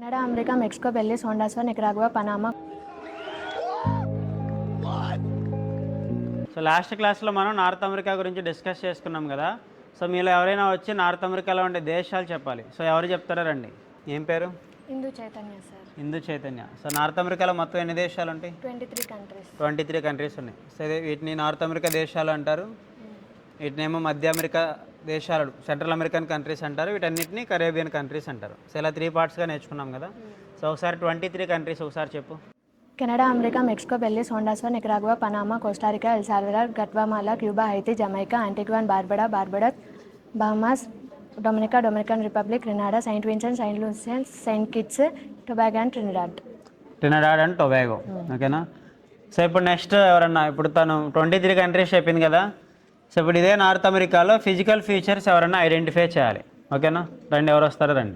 Canada, America, Mexico, Belize, Honduras, Nicaragua, Panama. So last క్లాస్లో మనం north America గురించి discuss చేసుకున్నాం కదా. సో మీలో ఎవరైనా వచ్చి నార్త్ అమెరికాలో ఉండే దేశాలు చెప్పాలి. సో ఎవరు చెప్తారా రండి. ఏం పేరు? Hindu Chaitanya sir. Hindu Chaitanya. So north అమెరికాలో మొత్తం ఎన్ని దేశాలు ఉంటాయి? 23 కంట్రీస్. 23 కంట్రీస్ ఉన్నాయి. సో వీటిని నార్త్ అమెరికా దేశాలు అంటారు. వీటినేమో మధ్య అమెరికా దేశాలు, సెంట్రల్ అమెరికన్ కంట్రీస్ అంటారు. వీటన్నిటిని కరేబియన్ కంట్రీస్ అంటారు. సో ఇలా 3 పార్ట్స్గా నేర్చుకున్నాం కదా. సో ఒకసారి 23 కంట్రీస్ ఒకసారి చెప్పు. Canada, America, Mexico, Belize, Honduras, Nicaragua, Panama, Costa Rica, El Salvador, Guatemala, Cuba, Haiti, Jamaica, Antigua and Barbados, Bahamas, Dominica, Dominican Republic, Grenada, Saint Vincent, Saint Lucians, Saint Kitts, Tobago and Trinidad and Tobago. ఓకేనా. So ఇప్పుడు next ఎవరన్నా, ఇప్పుడు తను 23 countries చెప్పింది కదా. So ఇప్పుడు ఇదే north అమెరికాలో ఫిజికల్ ఫీచర్స్ ఎవరన్నా ఐడెంటిఫై చేయాలి. ఓకేనా. రండి, ఎవరు వస్తారో రండి.